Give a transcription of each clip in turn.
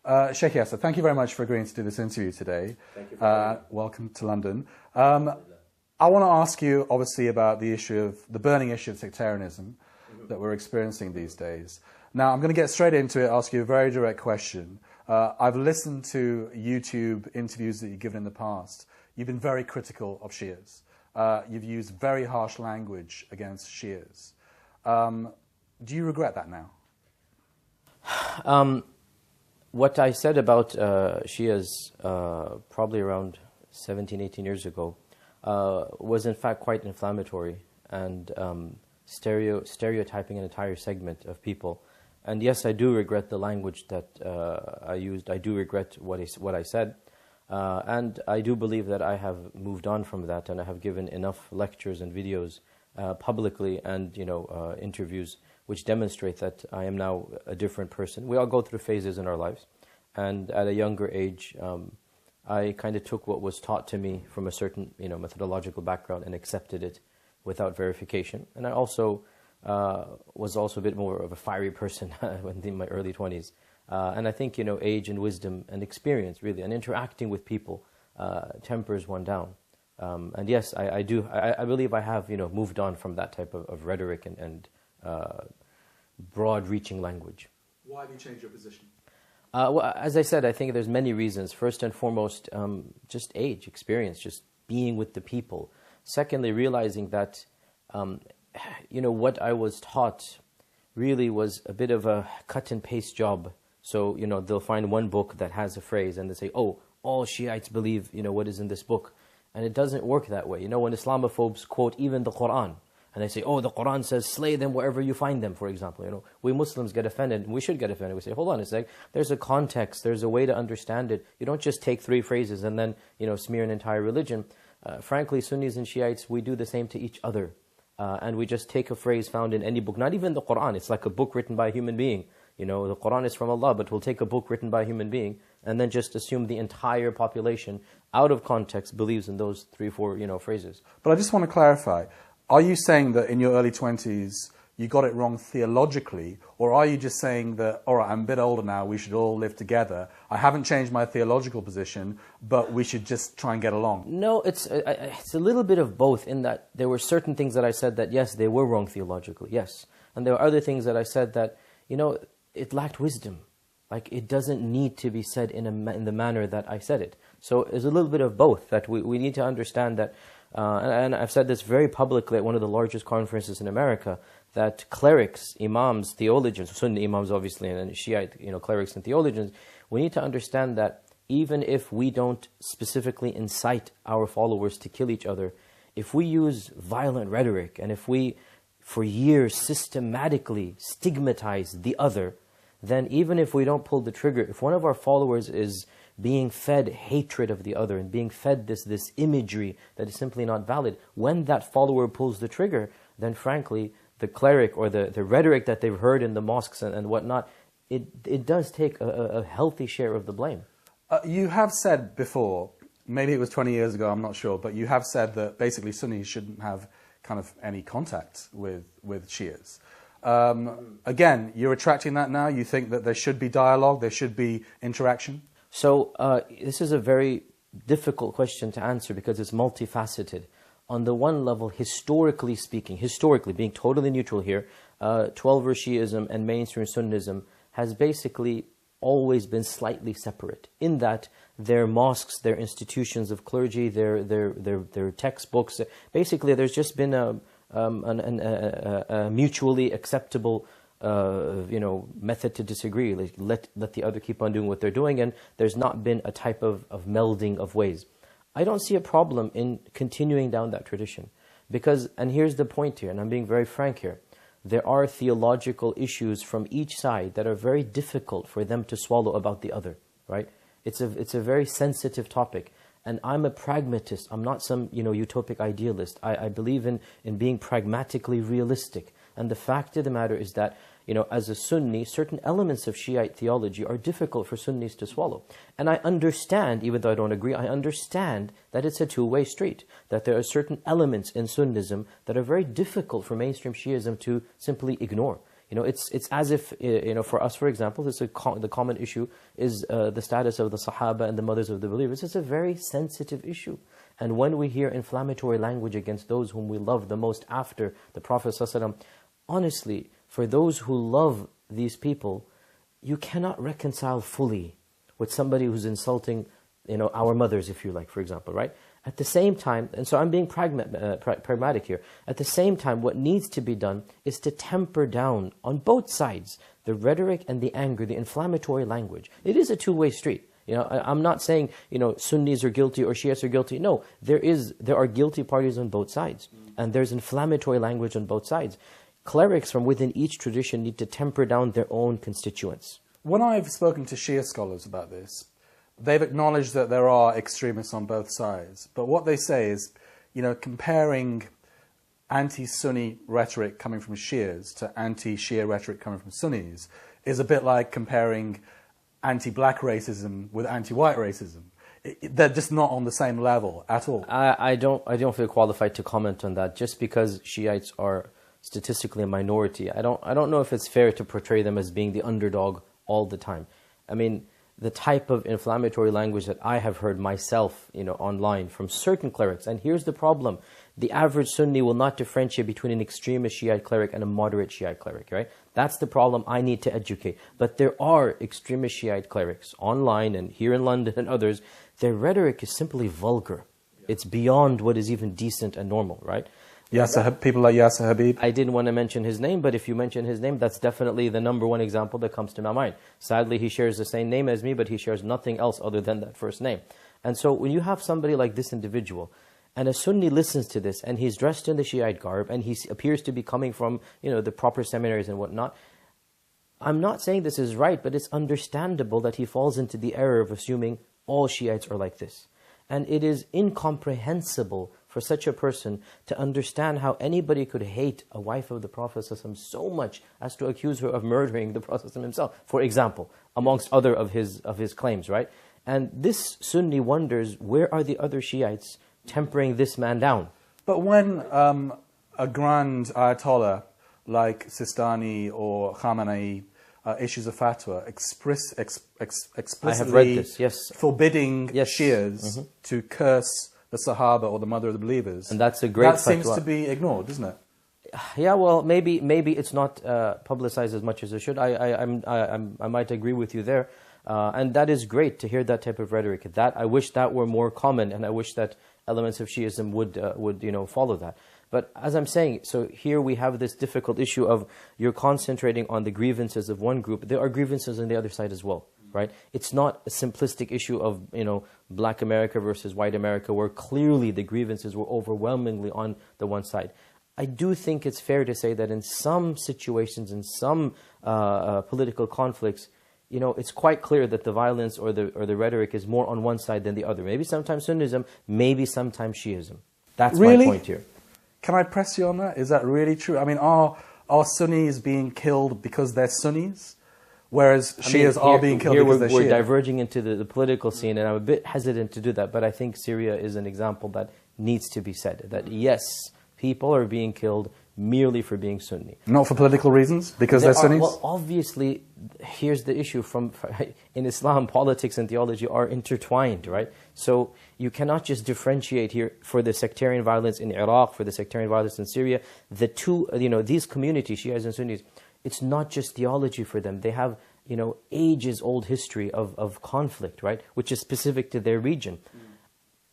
Shaykh Yasir, thank you very much for agreeing to do this interview today. Thank you for having me. Welcome to London. I want to ask you, obviously, about the issue of the burning issue of sectarianism that we're experiencing these days. Now, I'm going to get straight into it, ask you a very direct question. I've listened to YouTube interviews that you've given in the past. You've been very critical of Shias. You've used very harsh language against Shias. Do you regret that now? What I said about Shias probably around 17, 18 years ago was in fact quite inflammatory and stereotyping an entire segment of people. And yes, I do regret the language that I used. I do regret what I said. And I do believe that I have moved on from that, and I have given enough lectures and videos publicly and interviews which demonstrate that I am now a different person. We all go through phases in our lives. And at a younger age, I kind of took what was taught to me from a certain methodological background and accepted it without verification. And I also was also a bit more of a fiery person in my early 20s. And I think age and wisdom and experience really, and interacting with people tempers one down. And yes, I believe I have moved on from that type of rhetoric and broad-reaching language. Why have you changed your position? Well, as I said, I think there's many reasons. First and foremost, just age, experience, just being with the people. Secondly, realizing that, what I was taught really was a bit of a cut and paste job. So, they'll find one book that has a phrase and they say, oh, all Shiites believe, what is in this book. And it doesn't work that way. When Islamophobes quote even the Quran, and they say, oh, the Quran says, slay them wherever you find them, for example. We Muslims get offended, and we should get offended. We say, hold on a sec, there's a context, there's a way to understand it. You don't just take 3 phrases and then, smear an entire religion. Frankly, Sunnis and Shiites, we do the same to each other. And we just take a phrase found in any book, not even the Quran. It's like a book written by a human being. The Quran is from Allah, but we'll take a book written by a human being and then just assume the entire population, out of context, believes in those 3, 4, phrases. But I just want to clarify. Are you saying that in your early 20s you got it wrong theologically, or are you just saying that, all right, I'm a bit older now, we should all live together, I haven't changed my theological position, but we should just try and get along? No, it's a little bit of both, in that there were certain things that I said that, yes, they were wrong theologically, yes. And there were other things that I said that, it lacked wisdom. Like, it doesn't need to be said in the manner that I said it. So there's a little bit of both, that we need to understand that. And I've said this very publicly at one of the largest conferences in America, that clerics, imams, theologians, Sunni imams obviously, and Shiite clerics and theologians, we need to understand that even if we don't specifically incite our followers to kill each other, if we use violent rhetoric, and if we, for years, systematically stigmatize the other, then even if we don't pull the trigger, if one of our followers is being fed hatred of the other and being fed this imagery that is simply not valid, when that follower pulls the trigger, then frankly, the cleric or the rhetoric that they've heard in the mosques and whatnot, it does take a healthy share of the blame. You have said before, maybe it was 20 years ago, I'm not sure, but you have said that basically Sunnis shouldn't have kind of any contact with Shias. Again, you're retracting that now? You think that there should be dialogue, there should be interaction? So this is a very difficult question to answer because it's multifaceted. On the one level, historically speaking, being totally neutral here, 12-verse Shi'ism and mainstream Sunnism has basically always been slightly separate, in that their mosques, their institutions of clergy, their textbooks, basically there's just been a mutually acceptable method to disagree. Like, let the other keep on doing what they're doing, and there's not been a type of melding of ways. I don't see a problem in continuing down that tradition, because, and here's the point here, and I'm being very frank here, there are theological issues from each side that are very difficult for them to swallow about the other, right? It's a very sensitive topic. And I'm a pragmatist. I'm not some utopic idealist. I believe in being pragmatically realistic. And the fact of the matter is that, as a Sunni, certain elements of Shiite theology are difficult for Sunnis to swallow. And I understand, even though I don't agree, I understand that it's a two-way street, that there are certain elements in Sunnism that are very difficult for mainstream Shiism to simply ignore. You know, it's as if, you know, for us, for example, the common issue is the status of the Sahaba and the mothers of the believers. It's a very sensitive issue. And when we hear inflammatory language against those whom we love the most after the Prophet ﷺ, honestly, for those who love these people, you cannot reconcile fully with somebody who's insulting, you know, our mothers, if you like, for example, right? At the same time, and so I'm being pragmatic here, at the same time, what needs to be done is to temper down on both sides the rhetoric and the anger, the inflammatory language. It is a two-way street. You know, I'm not saying, you know, Sunnis are guilty or Shias are guilty. No, there are guilty parties on both sides. And there's inflammatory language on both sides. Clerics from within each tradition need to temper down their own constituents. When I've spoken to Shia scholars about this, they've acknowledged that there are extremists on both sides. But what they say is, you know, comparing anti-Sunni rhetoric coming from Shias to anti-Shia rhetoric coming from Sunnis is a bit like comparing anti-black racism with anti-white racism. They're just not on the same level at all. I don't feel qualified to comment on that. Just because Shiites are statistically a minority, I don't know if it's fair to portray them as being the underdog all the time. I mean, the type of inflammatory language that I have heard myself, you know, online from certain clerics, and here's the problem: the average Sunni will not differentiate between an extremist Shiite cleric and a moderate Shiite cleric, right? That's the problem I need to educate. But there are extremist Shiite clerics online and here in London and others. Their rhetoric is simply vulgar. It's beyond what is even decent and normal, right? People like Yasir Habib. I didn't want to mention his name, but if you mention his name, that's definitely the number one example that comes to my mind. Sadly, he shares the same name as me, but he shares nothing else other than that first name. And so when you have somebody like this individual, and a Sunni listens to this, and he's dressed in the Shiite garb, and he appears to be coming from, you know, the proper seminaries and whatnot, I'm not saying this is right, but it's understandable that he falls into the error of assuming all Shiites are like this. And it is incomprehensible for such a person to understand how anybody could hate a wife of the Prophet ﷺ so much as to accuse her of murdering the Prophet ﷺ himself, for example, amongst other of his claims, right? And this Sunni wonders, where are the other Shiites tempering this man down? But when a grand Ayatollah like Sistani or Khamenei issues a fatwa explicitly forbidding Shias to curse the Sahaba or the mother of the believers, and that's a great that seems to be ignored, doesn't it? Yeah, well, maybe it's not publicized as much as it should. I might agree with you there, and that is great to hear that type of rhetoric. That I wish that were more common, and I wish that elements of Shiism would you know, follow that. But as I'm saying, so here we have this difficult issue of you're concentrating on the grievances of one group. There are grievances on the other side as well, right? It's not a simplistic issue of, you know, black America versus white America, where clearly the grievances were overwhelmingly on the one side. I do think it's fair to say that in some situations, in some political conflicts, you know, it's quite clear that the violence or the rhetoric is more on one side than the other. Maybe sometimes Sunnism, maybe sometimes Shiism. That's my point here. Can I press you on that? Is that really true? I mean, are Sunnis being killed because they're Sunnis, whereas Shias are being killed because they're Shia? We're diverging into the political scene, and I'm a bit hesitant to do that, but I think Syria is an example that needs to be said, that yes, people are being killed merely for being Sunni. Not for political reasons, because they're Sunnis? Well, obviously, here's the issue. In Islam, politics and theology are intertwined, right? So you cannot just differentiate here for the sectarian violence in Iraq, for the sectarian violence in Syria. The two, you know, these communities, Shias and Sunnis, it's not just theology for them. They have, you know, ages-old history of conflict, right? Which is specific to their region.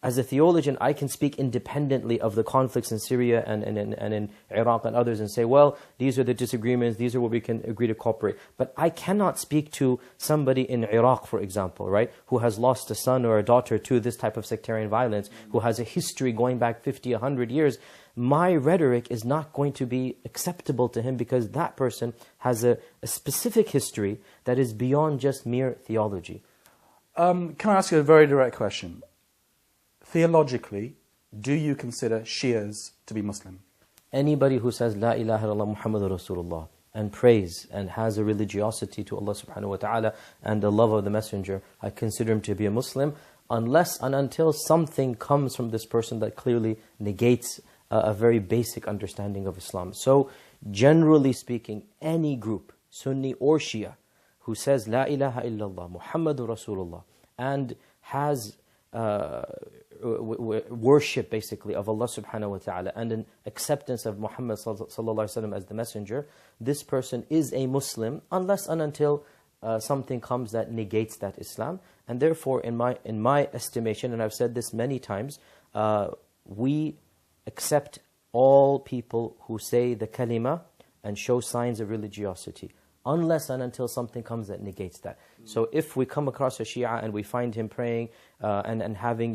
As a theologian, I can speak independently of the conflicts in Syria and in Iraq and others and say, well, these are the disagreements, these are what we can agree to cooperate. But I cannot speak to somebody in Iraq, for example, right, who has lost a son or a daughter to this type of sectarian violence, who has a history going back 50, 100 years. My rhetoric is not going to be acceptable to him because that person has a specific history that is beyond just mere theology. Can I ask you a very direct question? Theologically, do you consider Shias to be Muslim? Anybody who says La ilaha illallah Muhammadur Rasulullah and prays and has a religiosity to Allah subhanahu wa ta'ala and the love of the Messenger, I consider him to be a Muslim, unless and until something comes from this person that clearly negates a very basic understanding of Islam. So generally speaking, any group, Sunni or Shia, who says La ilaha illallah, Muhammadur Rasulullah, and has worship basically of Allah subhanahu wa ta'ala and an acceptance of Muhammad sallallahu alaihi wasallam as the messenger, this person is a Muslim unless and until something comes that negates that Islam. And therefore, in my estimation, and I've said this many times, we accept all people who say the kalima and show signs of religiosity, unless and until something comes that negates that. So if we come across a Shia and we find him praying and having,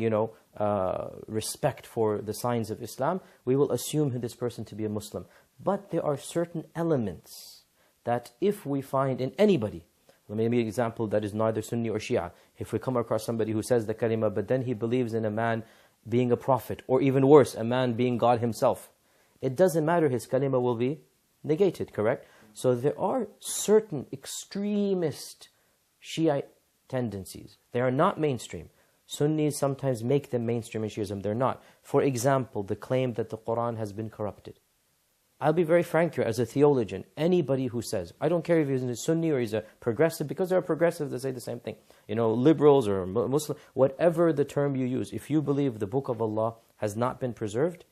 respect for the signs of Islam, we will assume this person to be a Muslim. But there are certain elements that if we find in anybody, let me give you an example that is neither Sunni or Shia. If we come across somebody who says the kalima, but then he believes in a man being a prophet, or even worse, a man being God himself, it doesn't matter, his kalima will be negated, correct? So there are certain extremist Shiite tendencies. They are not mainstream. Sunnis sometimes make them mainstream in Shiism. They're not. For example, the claim that the Quran has been corrupted. I'll be very frank here, as a theologian, anybody who says, I don't care if he's a Sunni or he's a progressive, because there are progressives that say the same thing. Liberals or Muslim, whatever the term you use, if you believe the book of Allah has not been preserved,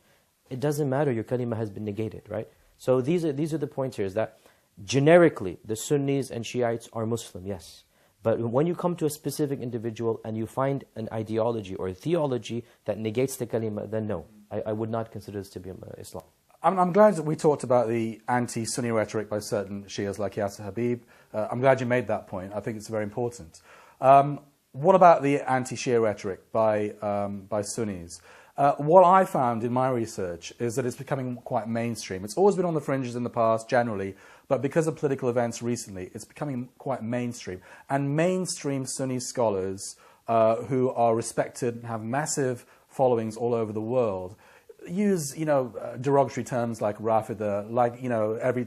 it doesn't matter, your kalima has been negated, right? So these are the points here, is that generically, the Sunnis and Shiites are Muslim, yes. But when you come to a specific individual and you find an ideology or a theology that negates the kalima, then no, I would not consider this to be Islam. I'm glad that we talked about the anti-Sunni rhetoric by certain Shias like Yasir Habib. I'm glad you made that point. I think it's very important. What about the anti-Shia rhetoric by Sunnis? What I found in my research is that it's becoming quite mainstream. It's always been on the fringes in the past, generally, but because of political events recently, it's becoming quite mainstream. And mainstream Sunni scholars who are respected and have massive followings all over the world use, derogatory terms like Rafida, like,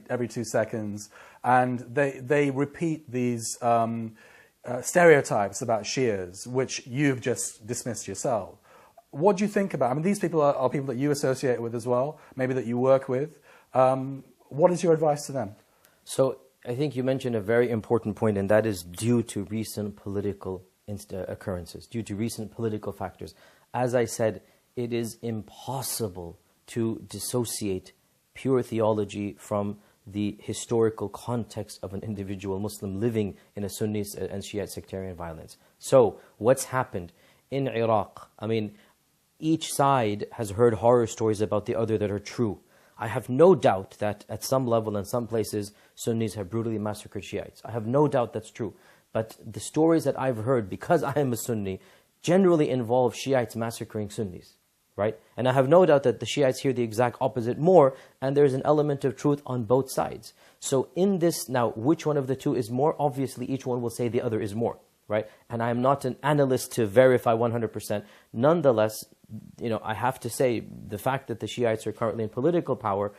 every 2 seconds, and they repeat these stereotypes about Shias, which you've just dismissed yourself. What do you think about? I mean, these people are people that you associate with as well, maybe that you work with. What is your advice to them? So I think you mentioned a very important point, and that is due to recent political occurrences, due to recent political factors. As I said, it is impossible to dissociate pure theology from the historical context of an individual Muslim living in a Sunni and Shiite sectarian violence. So what's happened in Iraq? I mean, each side has heard horror stories about the other that are true. I have no doubt that at some level in some places, Sunnis have brutally massacred Shiites. I have no doubt that's true. But the stories that I've heard, because I am a Sunni, generally involve Shiites massacring Sunnis, right? And I have no doubt that the Shiites hear the exact opposite more, and there's an element of truth on both sides. So in this, now, which one of the two is more? Obviously, each one will say the other is more, right? And I am not an analyst to verify 100%. Nonetheless, I have to say, the fact that the Shiites are currently in political power,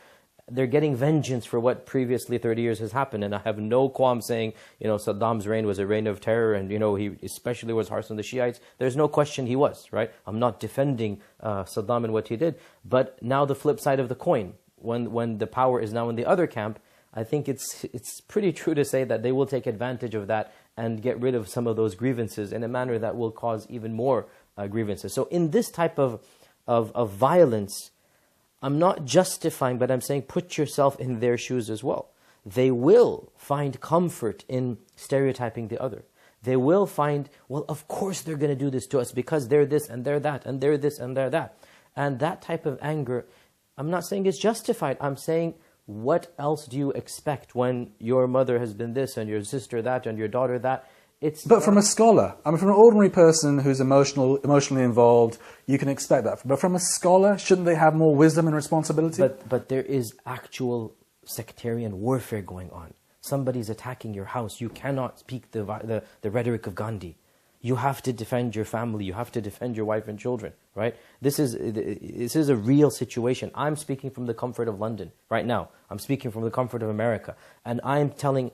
they're getting vengeance for what previously 30 years has happened. And I have no qualm saying, Saddam's reign was a reign of terror, and, he especially was harsh on the Shiites. There's no question he was, right? I'm not defending Saddam and what he did. But now the flip side of the coin, when the power is now in the other camp, I think it's pretty true to say that they will take advantage of that and get rid of some of those grievances in a manner that will cause even more grievances. So in this type of violence, I'm not justifying, but I'm saying put yourself in their shoes as well. They will find comfort in stereotyping the other. They will find, well, of course they're going to do this to us because they're this and they're that and they're this and they're that. And that type of anger, I'm not saying it's justified. I'm saying, what else do you expect when your mother has been this and your sister that and your daughter that? But from a scholar, I mean, from an ordinary person who's emotionally involved, you can expect that. But from a scholar, shouldn't they have more wisdom and responsibility? But there is actual sectarian warfare going on. Somebody's attacking your house. You cannot speak the rhetoric of Gandhi. You have to defend your family. You have to defend your wife and children, right? This is a real situation. I'm speaking from the comfort of London right now. I'm speaking from the comfort of America. And I'm telling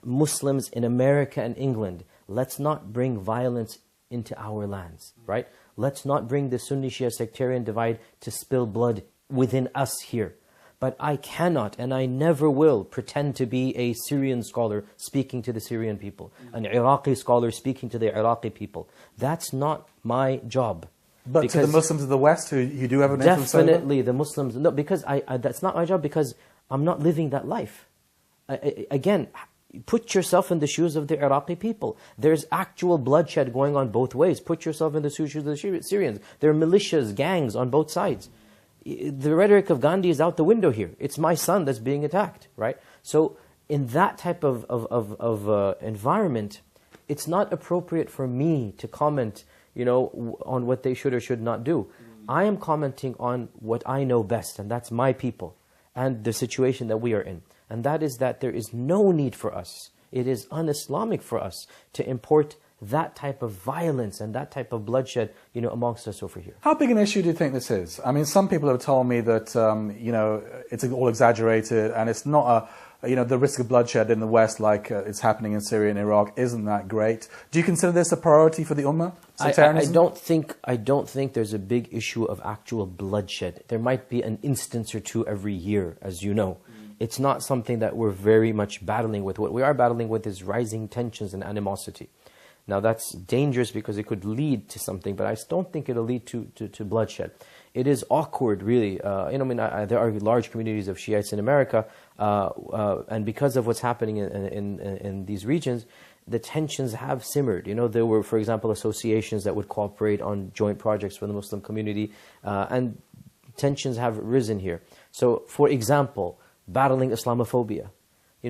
Muslims in America and England, let's not bring violence into our lands, right? Let's not bring the Sunni Shia sectarian divide to spill blood within us here. But I cannot and I never will pretend to be a Syrian scholar speaking to the Syrian people, an Iraqi scholar speaking to the Iraqi people. That's not my job. But to the Muslims of the West who you do have an influence over? Definitely the Muslims. No, because that's not my job, because I'm not living that life. Again, put yourself in the shoes of the Iraqi people. There's actual bloodshed going on both ways. Put yourself in the shoes of the Syrians. There are militias, gangs on both sides. The rhetoric of Gandhi is out the window here. It's my son that's being attacked, right? So in that type of environment, it's not appropriate for me to comment, on what they should or should not do. I am commenting on what I know best, and that's my people and the situation that we are in. And that is that there is no need for us, it is un-Islamic for us to import that type of violence and that type of bloodshed, amongst us over here. How big an issue do you think this is? I mean, some people have told me that, it's all exaggerated and it's not the risk of bloodshed in the West like it's happening in Syria and Iraq isn't that great. Do you consider this a priority for the Ummah? Sectarianism? I don't think there's a big issue of actual bloodshed. There might be an instance or two every year, as you know. It's not something that we're very much battling with. What we are battling with is rising tensions and animosity. Now that's dangerous because it could lead to something, but I don't think it'll lead to bloodshed. It is awkward, really. There are large communities of Shiites in America, and because of what's happening in these regions, the tensions have simmered. There were, for example, associations that would cooperate on joint projects for the Muslim community, and tensions have risen here. So, for example, battling Islamophobia.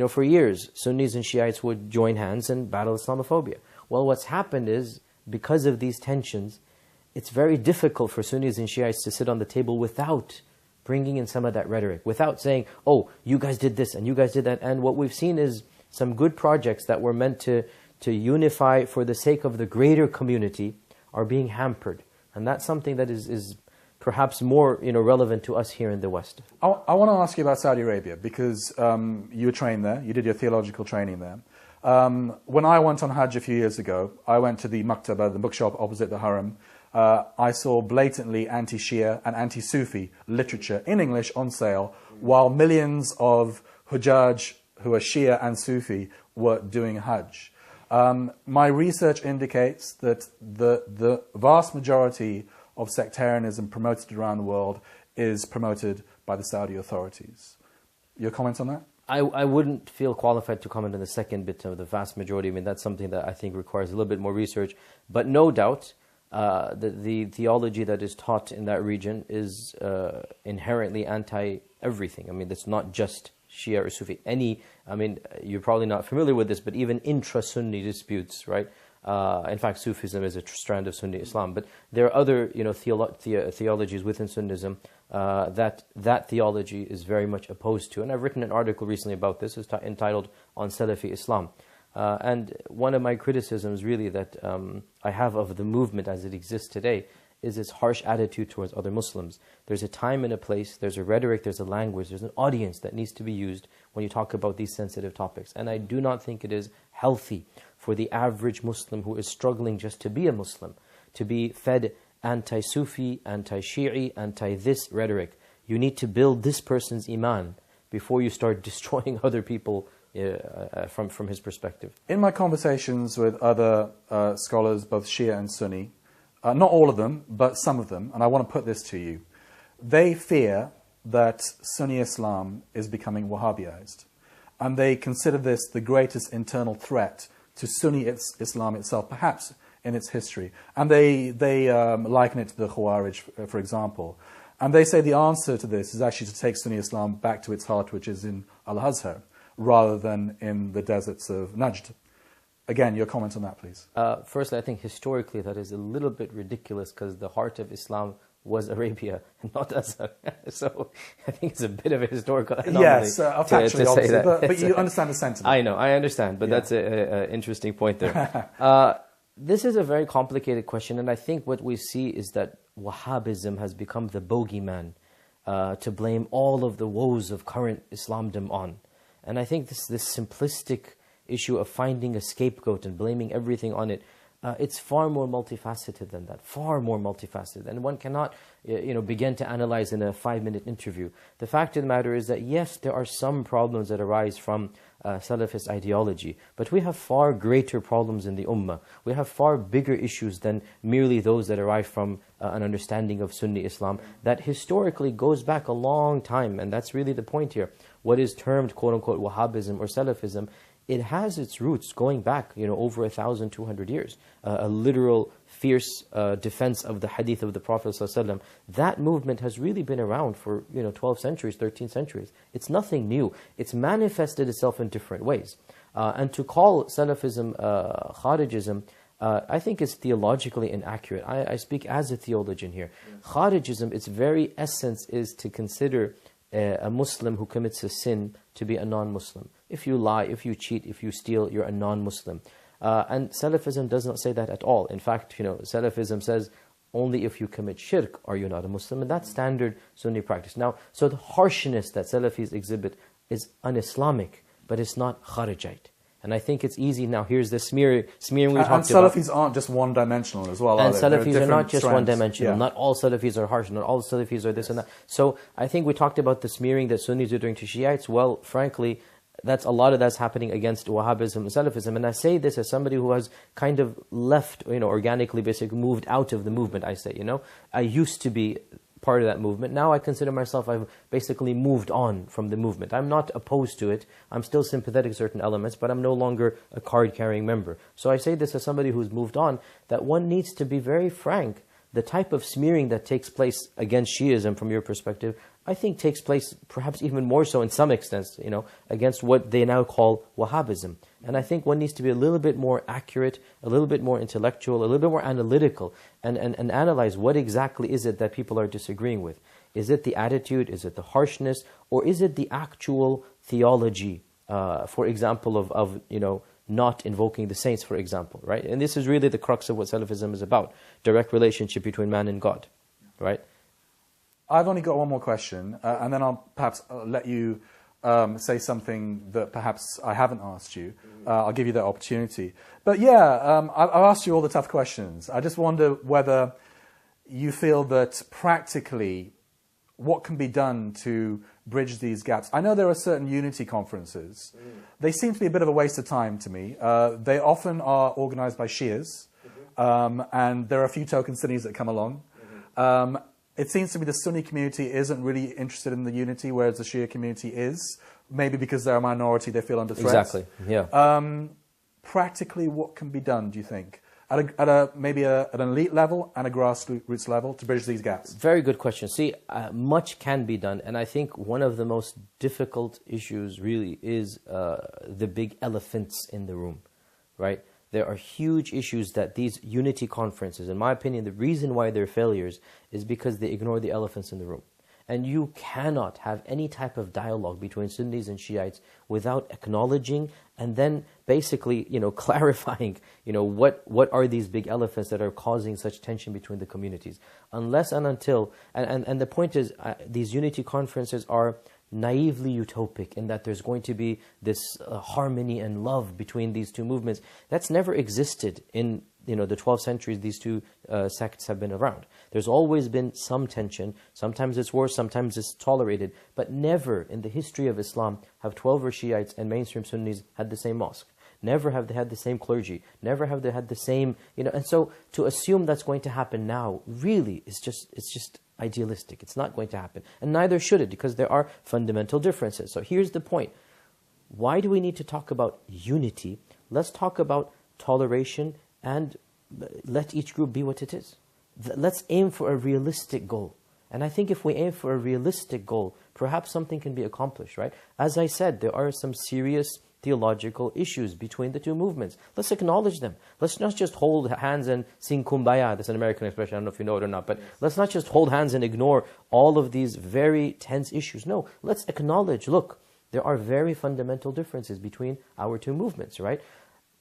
For years, Sunnis and Shiites would join hands and battle Islamophobia. Well, what's happened is, because of these tensions, it's very difficult for Sunnis and Shiites to sit on the table without bringing in some of that rhetoric, without saying, oh, you guys did this and you guys did that. And what we've seen is some good projects that were meant to unify for the sake of the greater community are being hampered. And that's something that is perhaps more relevant to us here in the West. I want to ask you about Saudi Arabia because you were trained there, you did your theological training there. When I went on Hajj a few years ago, I went to the Maktaba, the bookshop opposite the Haram. I saw blatantly anti-Shia and anti-Sufi literature in English on sale, while millions of Hujjaj who are Shia and Sufi were doing Hajj. My research indicates that the vast majority of sectarianism promoted around the world is promoted by the Saudi authorities. Your comments on that? I wouldn't feel qualified to comment on the second bit of the vast majority. I mean, that's something that I think requires a little bit more research. But no doubt, the theology that is taught in that region is inherently anti-everything. I mean, it's not just Shia or Sufi. You're probably not familiar with this, but even intra-Sunni disputes, right? In fact, Sufism is a strand of Sunni Islam. But there are other theologies within Sunnism that theology is very much opposed to. And I've written an article recently about this. It's entitled On Salafi Islam. And one of my criticisms really that I have of the movement as it exists today is its harsh attitude towards other Muslims. There's a time and a place, there's a rhetoric, there's a language, there's an audience that needs to be used when you talk about these sensitive topics. And I do not think it is healthy for the average Muslim who is struggling just to be a Muslim to be fed anti-Sufi, anti-Shi'i, anti-this rhetoric. You need to build this person's iman before you start destroying other people from his perspective. In my conversations with other scholars, both Shia and Sunni, not all of them, but some of them, and I want to put this to you, they fear that Sunni Islam is becoming Wahhabized. And they consider this the greatest internal threat to Sunni Islam itself, perhaps in its history. And they liken it to the Khawarij, for example. And they say the answer to this is actually to take Sunni Islam back to its heart, which is in Al-Azhar, rather than in the deserts of Najd. Again, your comment on that, please. Firstly, I think historically that is a little bit ridiculous because the heart of Islam was Arabia and not Azhar. So I think it's a bit of a historical anomaly. Yes, factually, obviously, but you understand the sentiment. I know, I understand, but that's an interesting point there. This is a very complicated question, and I think what we see is that Wahhabism has become the bogeyman to blame all of the woes of current Islamdom on. And I think this simplistic issue of finding a scapegoat and blaming everything on it It's far more multifaceted than that, far more multifaceted. And one cannot begin to analyze in a 5-minute interview. The fact of the matter is that yes, there are some problems that arise from Salafist ideology, but we have far greater problems in the Ummah. We have far bigger issues than merely those that arise from an understanding of Sunni Islam that historically goes back a long time, and that's really the point here. What is termed quote-unquote Wahhabism or Salafism, it has its roots going back, over 1,200 years. A literal, fierce defense of the hadith of the Prophet ﷺ. That movement has really been around for 12 centuries, 13 centuries. It's nothing new. It's manifested itself in different ways. And to call Salafism Kharijism, I think is theologically inaccurate. I speak as a theologian here. Kharijism, its very essence is to consider a Muslim who commits a sin to be a non-Muslim. If you lie, if you cheat, if you steal, you're a non-Muslim. And Salafism does not say that at all. In fact, Salafism says only if you commit shirk are you not a Muslim, and that's standard Sunni practice. Now, so the harshness that Salafis exhibit is un-Islamic, but it's not Kharijite. And I think it's easy now. Here's the smearing we talked about. And Salafis aren't just one-dimensional as well, and are they? Salafis are not just one-dimensional. Yeah. Not all Salafis are harsh. Not all Salafis are this and that. So I think we talked about the smearing that Sunnis are doing to Shiites. Well, frankly, a lot of that's happening against Wahhabism and Salafism. And I say this as somebody who has kind of left, organically, basically moved out of the movement, I say, I used to be part of that movement. Now I consider myself, I've basically moved on from the movement. I'm not opposed to it. I'm still sympathetic to certain elements, but I'm no longer a card-carrying member. So I say this as somebody who's moved on, that one needs to be very frank. The type of smearing that takes place against Shi'ism from your perspective, I think takes place perhaps even more so in some extent, against what they now call Wahhabism. And I think one needs to be a little bit more accurate, a little bit more intellectual, a little bit more analytical, and analyze what exactly is it that people are disagreeing with. Is it the attitude, is it the harshness, or is it the actual theology, for example, of not invoking the saints, for example, right? And this is really the crux of what Salafism is about, direct relationship between man and God, right? I've only got one more question, and then I'll perhaps let you say something that perhaps I haven't asked you. I'll give you that opportunity. But yeah, I've asked you all the tough questions. I just wonder whether you feel that practically what can be done to bridge these gaps. I know there are certain unity conferences. They seem to be a bit of a waste of time to me. They often are organized by Shias, and there are a few token Sunnis that come along. It seems to me the Sunni community isn't really interested in the unity, whereas the Shia community is. Maybe because they're a minority, they feel under threat. Exactly, yeah. Practically, what can be done, do you think? Maybe at an elite level and a grassroots level to bridge these gaps? Very good question. See, much can be done, and I think one of the most difficult issues really is the big elephants in the room, right? There are huge issues that these unity conferences, in my opinion, the reason why they're failures is because they ignore the elephants in the room. And you cannot have any type of dialogue between Sunnis and Shiites without acknowledging and then basically, clarifying, what are these big elephants that are causing such tension between the communities. Unless and until, and the point is, these unity conferences are naively utopic in that there's going to be this harmony and love between these two movements. That's never existed in the 12 centuries these two sects have been around. There's always been some tension. Sometimes it's worse, sometimes it's tolerated. But never in the history of Islam have 12 Shiites and mainstream Sunnis had the same mosque. Never have they had the same clergy. Never have they had the same, and so to assume that's going to happen now really is it's just idealistic. It's not going to happen. And neither should it, because there are fundamental differences. So here's the point. Why do we need to talk about unity? Let's talk about toleration and let each group be what it is. Let's aim for a realistic goal. And I think if we aim for a realistic goal, perhaps something can be accomplished, right? As I said, there are some serious theological issues between the two movements. Let's acknowledge them. Let's not just hold hands and sing kumbaya. That's an American expression. I don't know if you know it or not. But let's not just hold hands and ignore all of these very tense issues. No, let's acknowledge, look, there are very fundamental differences between our two movements, right?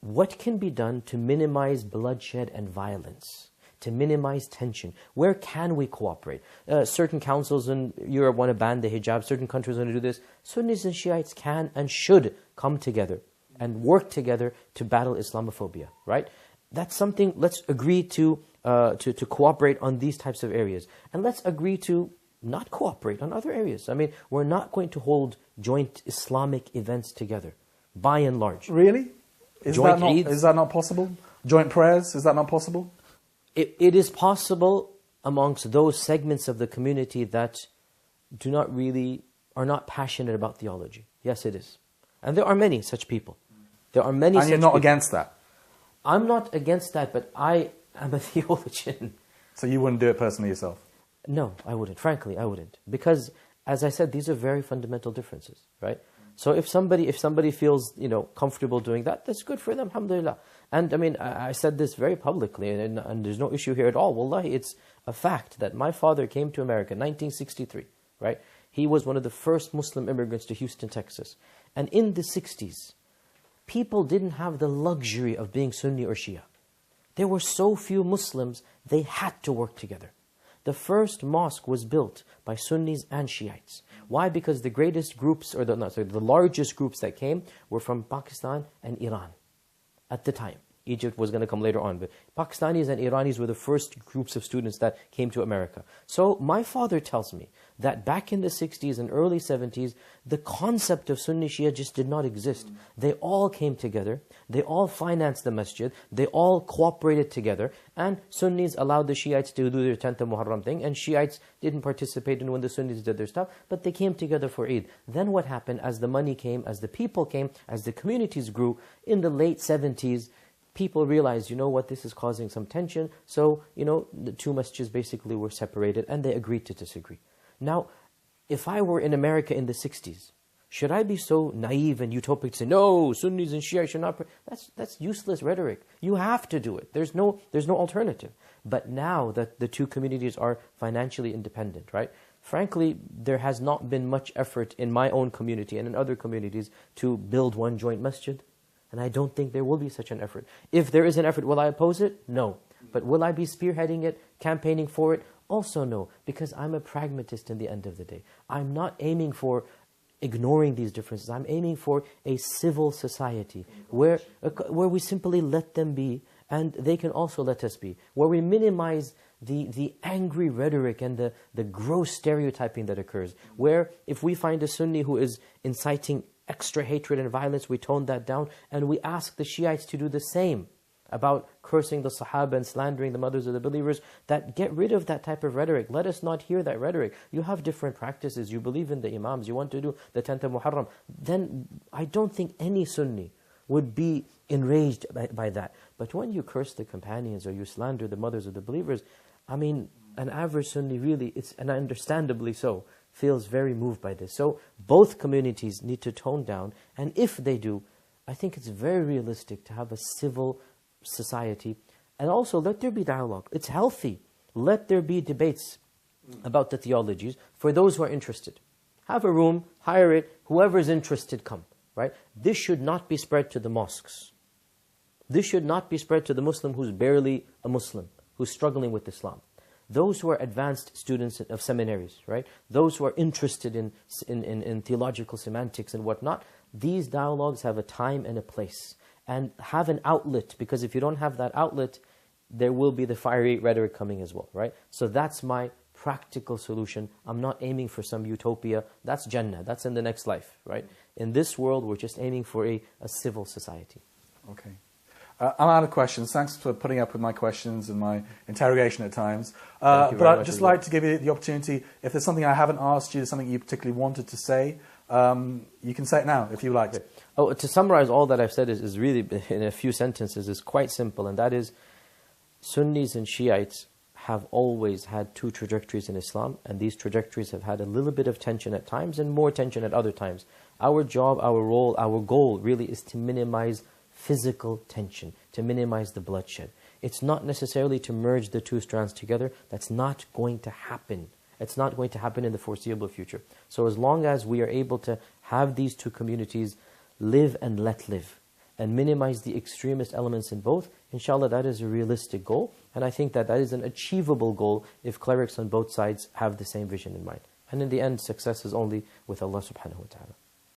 What can be done to minimize bloodshed and violence? To minimize tension? Where can we cooperate? Certain councils in Europe want to ban the hijab. Certain countries want to do this. Sunnis and Shiites can and should come together and work together to battle Islamophobia, right? that's something, let's agree to cooperate on these types of areas. And let's agree to not cooperate on other areas. I mean, we're not going to hold joint Islamic events together, by and large. Really? Is that not possible? Joint prayers, is that not possible? It is possible amongst those segments of the community that are not passionate about theology. Yes, it is. And there are many such people. There are many. And you're not against that? I'm not against that, but I am a theologian. So you wouldn't do it personally yourself? No, I wouldn't. Frankly, I wouldn't. Because, as I said, these are very fundamental differences, right? So if somebody feels, comfortable doing that, that's good for them, alhamdulillah. And I mean, I said this very publicly, and there's no issue here at all. Wallahi, it's a fact that my father came to America in 1963, right? He was one of the first Muslim immigrants to Houston, Texas. And in the 60s, people didn't have the luxury of being Sunni or Shia. There were so few Muslims, they had to work together. The first mosque was built by Sunnis and Shiites. Why? Because the greatest groups, or the largest groups that came were from Pakistan and Iran at the time. Egypt was going to come later on, but Pakistanis and Iranis were the first groups of students that came to America. So my father tells me that back in the 60s and early 70s, the concept of Sunni Shia just did not exist. They all came together, they all financed the masjid, they all cooperated together, and Sunnis allowed the Shiites to do their 10th of Muharram thing, and Shiites didn't participate in when the Sunnis did their stuff, but they came together for Eid. Then what happened, as the money came, as the people came, as the communities grew, in the late 70s, people realized, this is causing some tension. So, the two masjids basically were separated and they agreed to disagree. Now, if I were in America in the 60s, should I be so naive and utopic to say, no, Sunnis and Shia should not pray? That's useless rhetoric. You have to do it. There's no alternative. But now that the two communities are financially independent, right? Frankly, there has not been much effort in my own community and in other communities to build one joint masjid. And I don't think there will be such an effort. If there is an effort, will I oppose it? No. But will I be spearheading it, campaigning for it? Also no, because I'm a pragmatist in the end of the day. I'm not aiming for ignoring these differences. I'm aiming for a civil society where we simply let them be and they can also let us be. Where we minimize the angry rhetoric and the gross stereotyping that occurs. Where if we find a Sunni who is inciting extra hatred and violence, we tone that down, and we ask the Shiites to do the same about cursing the Sahaba and slandering the mothers of the believers, that get rid of that type of rhetoric. Let us not hear that rhetoric. You have different practices, you believe in the Imams, you want to do the 10th of Muharram. Then I don't think any Sunni would be enraged by that. But when you curse the companions or you slander the mothers of the believers, I mean, an average Sunni really, and understandably so, feels very moved by this. So both communities need to tone down, and if they do, I think it's very realistic to have a civil society, and also let there be dialogue. It's healthy. Let there be debates about the theologies for those who are interested. Have a room, hire it, whoever's interested come, right? This should not be spread to the mosques. This should not be spread to the Muslim who's barely a Muslim, who's struggling with Islam. Those who are advanced students of seminaries, right? Those who are interested in theological semantics and whatnot, these dialogues have a time and a place. And have an outlet, because if you don't have that outlet, there will be the fiery rhetoric coming as well, right? So that's my practical solution. I'm not aiming for some utopia. That's Jannah, that's in the next life, right? In this world, we're just aiming for a civil society. Okay. I'm out of questions. Thanks for putting up with my questions and my interrogation at times. But I'd just like to give you the opportunity, if there's something I haven't asked you, something you particularly wanted to say, you can say it now if you like. Okay. Oh, to summarize all that I've said is really, in a few sentences, is quite simple, and that is, Sunnis and Shiites have always had two trajectories in Islam, and these trajectories have had a little bit of tension at times and more tension at other times. Our job, our role, our goal really is to minimize physical tension, to minimize the bloodshed. It's not necessarily to merge the two strands together. That's not going to happen. It's not going to happen in the foreseeable future. So as long as we are able to have these two communities live and let live, and minimize the extremist elements in both, inshallah, that is a realistic goal. And I think that is an achievable goal if clerics on both sides have the same vision in mind. And in the end, success is only with Allah subhanahu wa ta'ala.